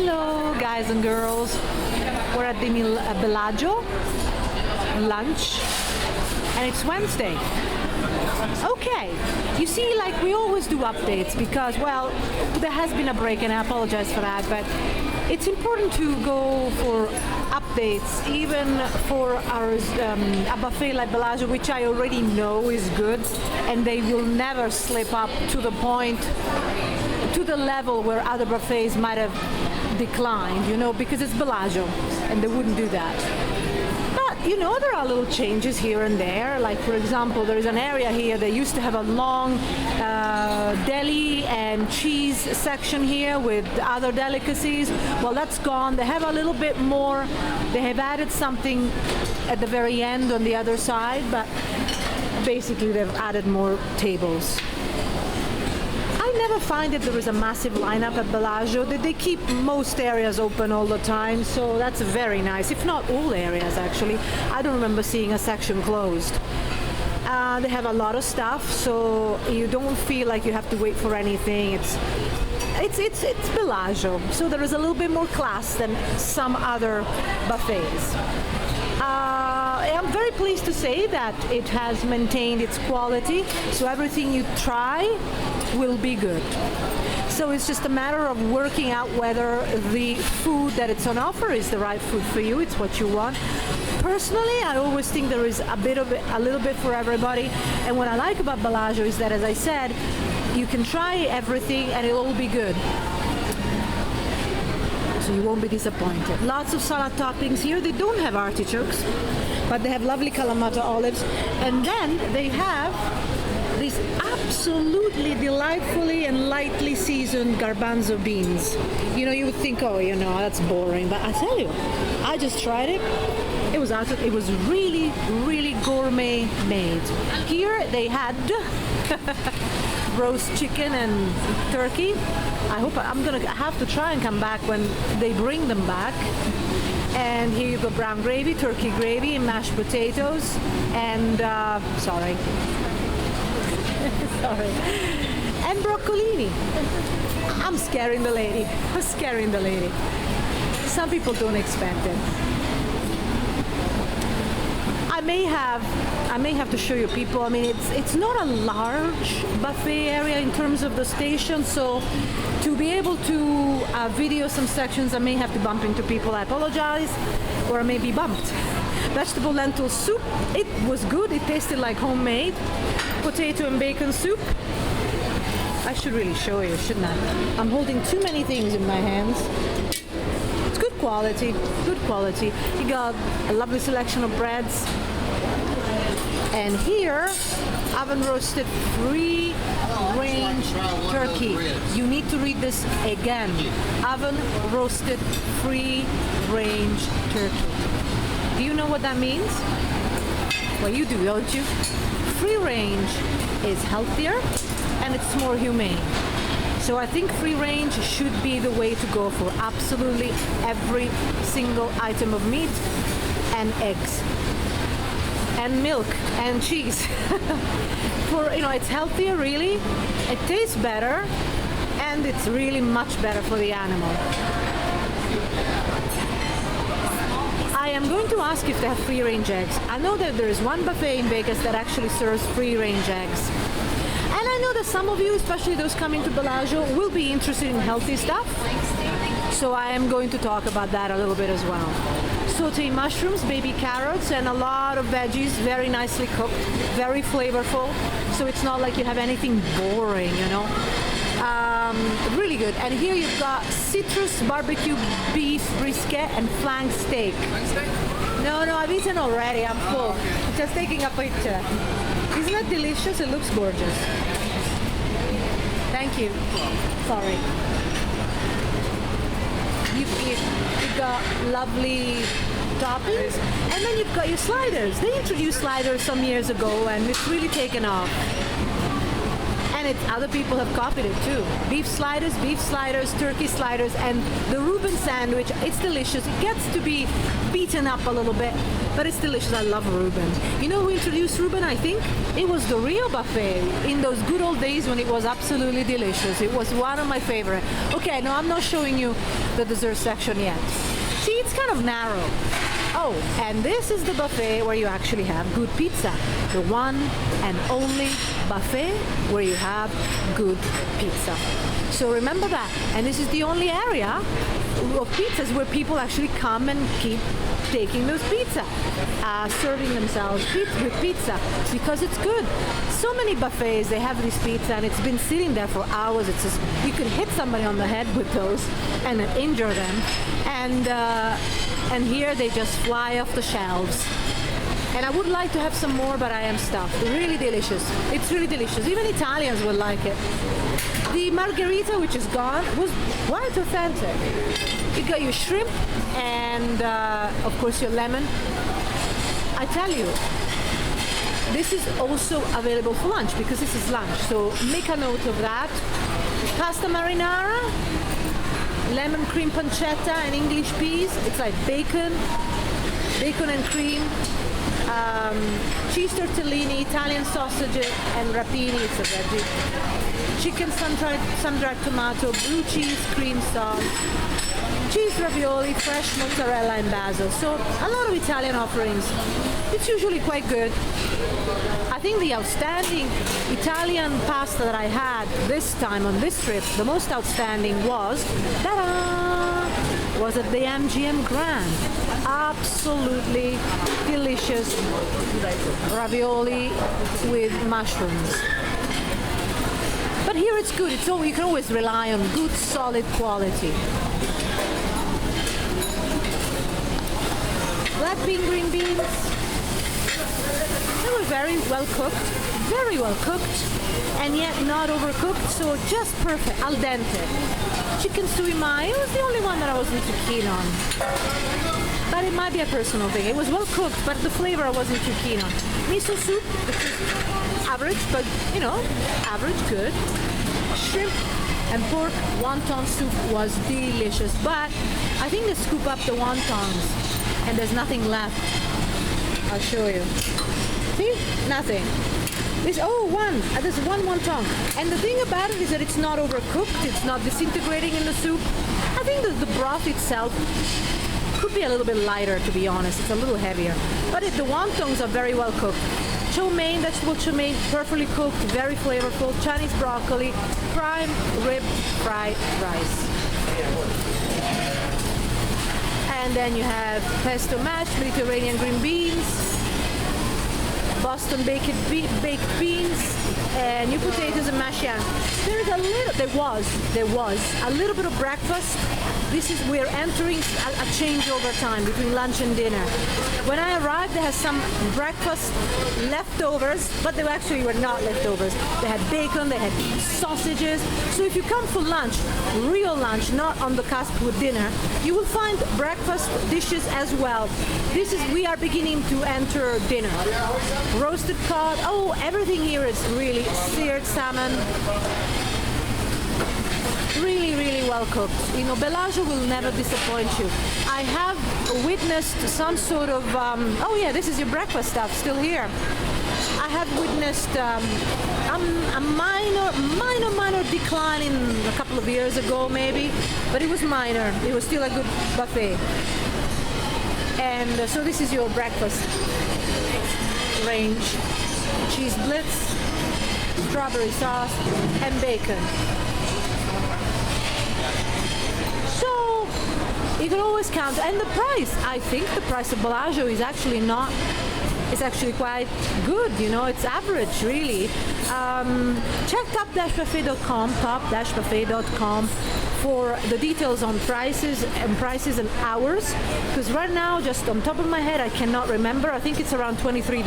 Hello, guys and girls. We're at the Bellagio, lunch, and it's Wednesday. Okay, you see, like we always do updates because, well, there has been a break and I apologize for that, but it's important to go for updates even for our a buffet like Bellagio, which I already know is good, and they will never slip up to the point, to the level where other buffets might have declined, you know, because it's Bellagio and they wouldn't do that. But you know, there are little changes here and there. Like, for example, there is an area here that used to have a long deli and cheese section here with other delicacies. Well, that's gone. They have a little bit more. They have added something at the very end on the other side, but basically they've added more tables. I never find that there is a massive lineup at Bellagio. They keep most areas open all the time, so that's very nice, if not all areas actually. I don't remember seeing a section closed. They have a lot of stuff, so you don't feel like you have to wait for anything. It's Bellagio, so there is a little bit more class than some other buffets. I'm very pleased to say that it has maintained its quality, so everything you try will be good. So it's just a matter of working out whether the food that it's on offer is the right food for you, it's what you want. Personally, I always think there is a little bit for everybody, and what I like about Bellagio is that, as I said, you can try everything and it'll all be good. So you won't be disappointed. Lots of salad toppings here. They don't have artichokes, but they have lovely Kalamata olives. And then they have these absolutely delightfully and lightly seasoned garbanzo beans. You know, you would think, oh, you know, that's boring. But I tell you, I just tried it. It was really, really gourmet made. Here they had roast chicken and turkey. I'm gonna have to try and come back when they bring them back. And here you go, brown gravy, turkey gravy, and mashed potatoes, and sorry, and broccolini. I'm scaring the lady. Some people don't expect it. I may have to show you people. I mean, it's not a large buffet area in terms of the station, so to be able to video some sections, I may have to bump into people. I apologize, or I may be bumped. Vegetable lentil soup. It was good. It tasted like homemade. Potato and bacon soup. I should really show you, shouldn't I? I'm holding too many things in my hands. It's good quality. Good quality. You got a lovely selection of breads. And here, oven roasted free-range turkey. You need to read this again. Oven roasted free-range turkey. Do you know what that means? Well, you do, don't you? Free-range is healthier and it's more humane. So I think free-range should be the way to go for absolutely every single item of meat and eggs. And milk and cheese. It's healthier, really. It tastes better, and it's really much better for the animal. I am going to ask if they have free-range eggs. I know that there is one buffet in Vegas that actually serves free-range eggs. And I know that some of you, especially those coming to Bellagio, will be interested in healthy stuff. So I am going to talk about that a little bit as well. Sauteed mushrooms, baby carrots, and a lot of veggies, very nicely cooked, very flavorful. So it's not like you have anything boring, you know. Really good. And here you've got citrus barbecue beef brisket and flank steak. No, I've eaten already. I'm full. Just taking a picture. Isn't that delicious? It looks gorgeous. Thank you. Sorry. You've got lovely toppings, and then you've got your sliders. They introduced sliders some years ago, and it's really taken off. And other people have copied it too. Beef sliders, turkey sliders, and the Reuben sandwich. It's delicious. It gets to be beaten up a little bit, but it's delicious. I love Reuben. You know who introduced Reuben, I think? It was the Rio buffet in those good old days when it was absolutely delicious. It was one of my favorite. Okay, no, I'm not showing you the dessert section yet. See, it's kind of narrow. Oh, and this is the buffet where you actually have good pizza. The one and only buffet where you have good pizza. So remember that. And this is the only area of pizzas where people actually come and keep taking those pizza, serving themselves with pizza because it's good. So many buffets, they have this pizza and it's been sitting there for hours. It's just, you can hit somebody on the head with those and injure them. And here they just fly off the shelves. And I would like to have some more, but I am stuffed. Really delicious. It's really delicious. Even Italians will like it. The Margarita, which is gone, was quite authentic. You got your shrimp and, of course, your lemon. I tell you, this is also available for lunch because this is lunch. So make a note of that. Pasta marinara, lemon cream pancetta and English peas. It's like bacon and cream. Cheese tortellini, Italian sausages, and rapini, it's a veggie. Chicken sun-dried tomato, blue cheese, cream sauce, cheese ravioli, fresh mozzarella and basil. So a lot of Italian offerings. It's usually quite good. I think the outstanding Italian pasta that I had this time on this trip, the most outstanding was, was at the MGM Grand. Absolutely delicious ravioli with mushrooms. But here it's good. You can always rely on good, solid quality. Black bean, green beans. They were very well cooked, and yet not overcooked, so just perfect, al dente. Chicken sui mai, it was the only one that I wasn't too keen on. But it might be a personal thing. It was well cooked, but the flavor I wasn't too keen on. Miso soup, which is average, but average, good. Shrimp and pork wonton soup was delicious, but I think they scoop up the wontons and there's nothing left. I'll show you. See? Nothing. There's one wonton. And the thing about it is that it's not overcooked, it's not disintegrating in the soup. I think that the broth itself could be a little bit lighter, to be honest. It's a little heavier. But the wontons are very well cooked. Chow mein, vegetable chow mein, perfectly cooked, very flavorful. Chinese broccoli, prime rib fried rice. And then you have pesto mashed, Mediterranean green beans, Boston baked beans, and new potatoes and mashed yam. There was a little bit of breakfast. We're entering a changeover time between lunch and dinner. When I arrived, they had some breakfast leftovers, but they actually were not leftovers. They had bacon, they had sausages. So if you come for lunch, real lunch, not on the cusp with dinner, you will find breakfast dishes as well. We are beginning to enter dinner. Roasted cod, everything here is really seared salmon. Really, really well cooked. Bellagio will never disappoint you. I have witnessed some sort of, this is your breakfast stuff, still here. I have witnessed a minor decline in a couple of years ago maybe, but it was minor. It was still a good buffet. And so this is your breakfast range. Cheese blitz, strawberry sauce, and bacon. So you can always count. And the price, I think the price of Bellagio is actually quite good, it's average really. Check top-buffet.com for the details on prices and hours, because right now, just on top of my head, I cannot remember. I think it's around $23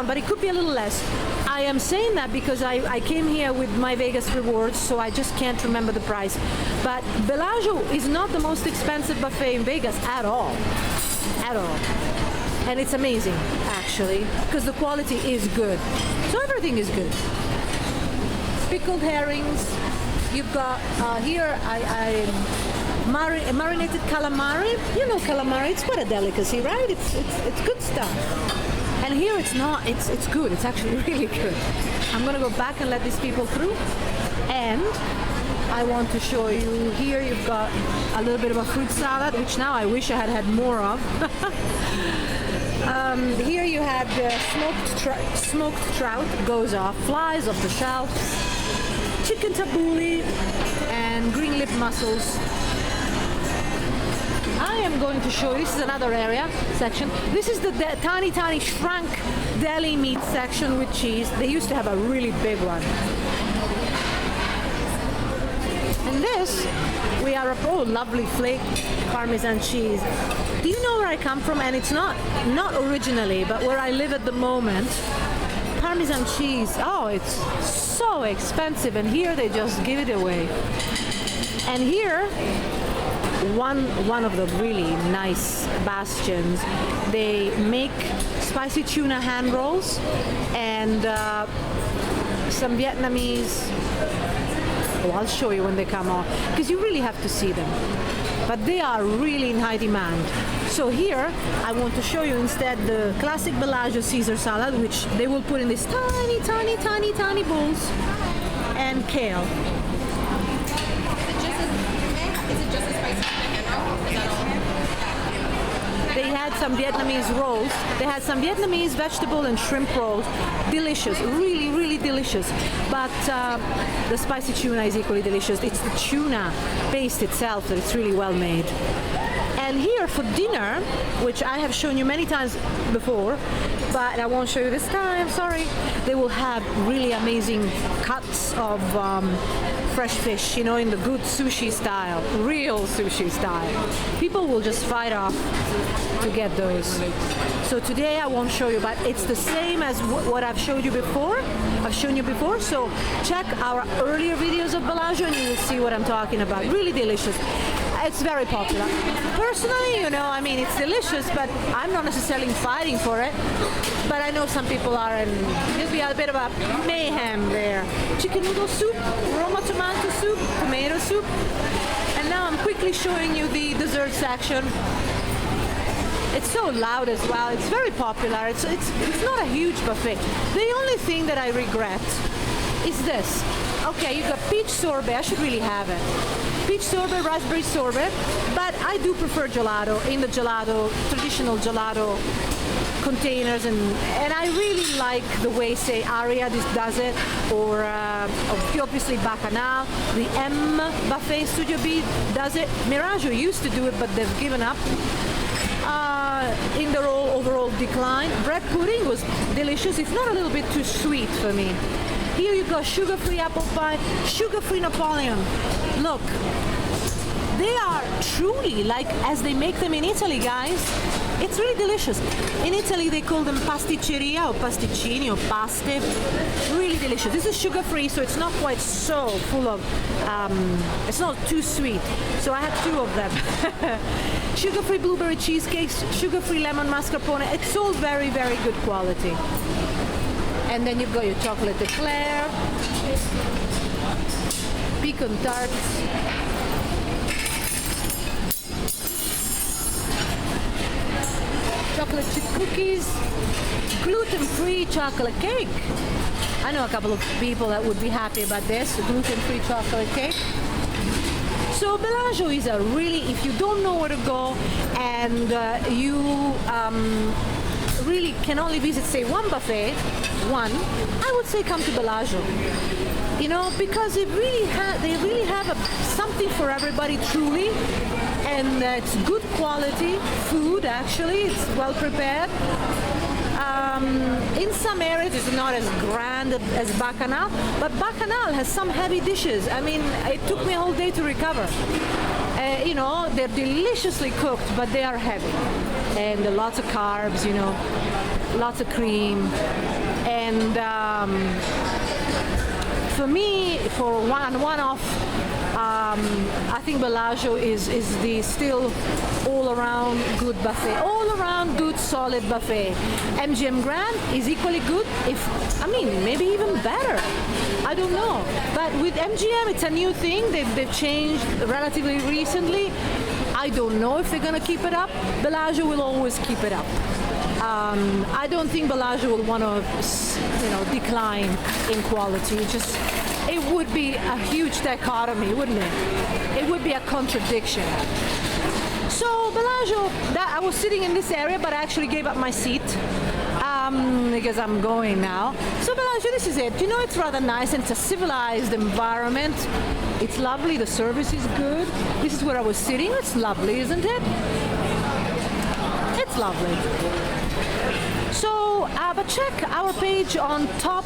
but it could be a little less. I am saying that because I came here with my Vegas rewards, so I just can't remember the price. But Bellagio is not the most expensive buffet in Vegas at all. And it's amazing, actually, because the quality is good. So everything is good. pickled herrings. You've got here marinated calamari. You know calamari, it's quite a delicacy, right? It's good stuff. And here it's not, it's good. It's actually really good. I'm gonna go back and let these people through. And I want to show you, here you've got a little bit of a fruit salad, which now I wish I had had more of. Here you had smoked trout, goes off, flies off the shelf, chicken tabbouleh, and green lip mussels. I am going to show you, this is another area, section. This is the tiny shrunk deli meat section with cheese. They used to have a really big one. And this, we are, oh, lovely flake Parmesan cheese. Do you know where I come from? And it's not originally, but where I live at the moment, Parmesan cheese, oh, it's so expensive, and here they just give it away. And here, one of the really nice bastions, they make spicy tuna hand rolls and some Vietnamese. Oh, I'll show you when they come on, because you really have to see them. But they are really in high demand. So here, I want to show you instead the classic Bellagio Caesar salad, which they will put in these tiny bowls, and kale. Is it just a spicy hand roll? Is that all? They had some Vietnamese rolls. They had some Vietnamese vegetable and shrimp rolls. Delicious, really delicious. But the spicy tuna is equally delicious. It's the tuna paste itself that it's really well made. And here for dinner, which I have shown you many times before, but I won't show you this time, sorry, they will have really amazing cuts of fresh fish, you know, in the good sushi style, real sushi style. People will just fight off to get those. So today I won't show you, but it's the same as what I've showed you before. So check our earlier videos of Bellagio and you will see what I'm talking about. Really delicious. It's very popular. Personally, you know, I mean, it's delicious, but I'm not necessarily fighting for it. But I know some people are, and there'll be a bit of a mayhem there. Chicken noodle soup, Roma tomato soup, tomato soup. And now I'm quickly showing you the dessert section. It's so loud as well. It's very popular. It's not a huge buffet. The only thing that I regret is this. Okay, you got peach sorbet. I should really have it. Peach sorbet, raspberry sorbet, but I do prefer gelato in the gelato, traditional gelato containers, and I really like the way, say, Aria does it, or obviously Bacchanal. The M Buffet Studio B does it. Miraggio used to do it, but they've given up. In their overall decline. Bread pudding was delicious. It's not a little bit too sweet for me. Here you got sugar-free apple pie, sugar-free Napoleon. Look, they are truly like as they make them in Italy, guys. It's really delicious. In Italy, they call them pasticceria or pasticcini or paste. Really delicious. This is sugar-free, so it's not quite so full of, it's not too sweet. So I had 2 of them. Sugar-free blueberry cheesecakes, sugar-free lemon mascarpone. It's all very good quality. And then you've got your chocolate eclair, pecan tarts, chocolate chip cookies, gluten-free chocolate cake. I know a couple of people that would be happy about this, gluten-free chocolate cake. So Bellagio is a really, if you don't know where to go and you really can only visit, say, one buffet, I would say come to Bellagio. You know, because they really have something for everybody, truly, and it's good quality food. Actually, it's well prepared. In some areas it's not as grand as Bacchanal, but Bacchanal has some heavy dishes. I mean, it took me a whole day to recover. You know, they're deliciously cooked, but they are heavy. And lots of carbs, you know, lots of cream. And for me, for one-off, I think Bellagio is the still all-around good buffet, all-around good solid buffet. MGM Grand is equally good, maybe even better. I don't know. But with MGM, it's a new thing. They've changed relatively recently. I don't know if they're going to keep it up. Bellagio will always keep it up. I don't think Bellagio will want to, decline in quality. It would be a huge dichotomy, wouldn't it? It would be a contradiction. So Bellagio, I was sitting in this area, but I actually gave up my seat because I'm going now. So Bellagio, this is it. It's rather nice and it's a civilized environment. It's lovely. The service is good. This is where I was sitting. It's lovely, isn't it? It's lovely. So, but check our page on top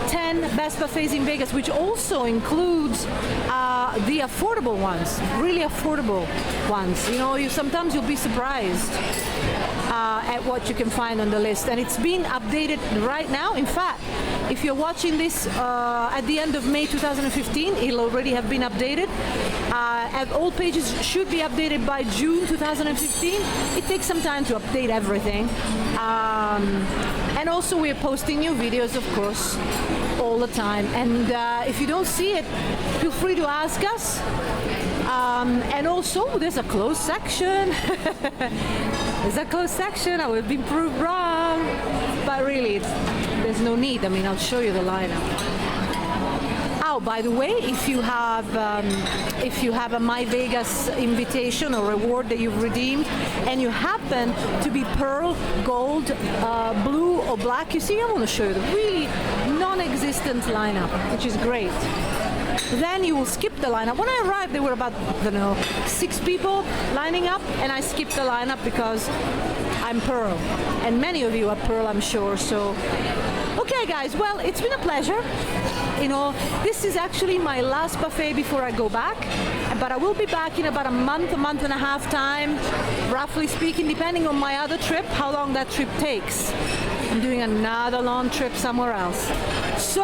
10 best buffets in Vegas, which also includes the affordable ones, really affordable ones. Sometimes you'll be surprised at what you can find on the list, and it's being updated right now. In fact, if you're watching this at the end of May 2015, it'll already have been updated. And all pages should be updated by June 2015. It takes some time to update everything. And also we're posting new videos, of course, all the time. And if you don't see it, feel free to ask us. And also, there's a closed section. There's a closed section. I would be proved wrong. But really, there's no need. I'll show you the lineup. Oh, by the way, if you have a My Vegas invitation or reward that you've redeemed, and you happen to be pearl, gold, blue, or black, I want to show you the really non-existent lineup, which is great. Then you will skip the lineup. When I arrived, there were about 6 people lining up, and I skipped the lineup because I'm pearl, and many of you are pearl, I'm sure. So, okay, guys. Well, it's been a pleasure. This is actually my last buffet before I go back, but I will be back in about a month and a half time, roughly speaking, depending on my other trip, how long that trip takes. I'm doing another long trip somewhere else. So,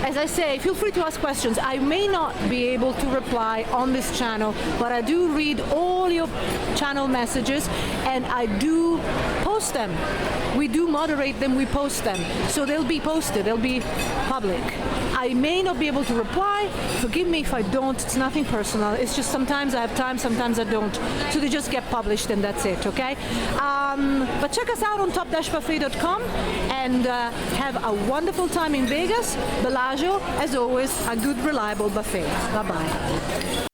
as I say, feel free to ask questions. I may not be able to reply on this channel, but I do read all your channel messages, and I do post them. We do moderate them, we post them. So they'll be posted, they'll be public. I may not be able to reply. Forgive me if I don't. It's nothing personal. It's just sometimes I have time, sometimes I don't. So they just get published and that's it, okay? But check us out on top-buffet.com and have a wonderful time in Vegas. Bellagio, as always, a good, reliable buffet. Bye-bye.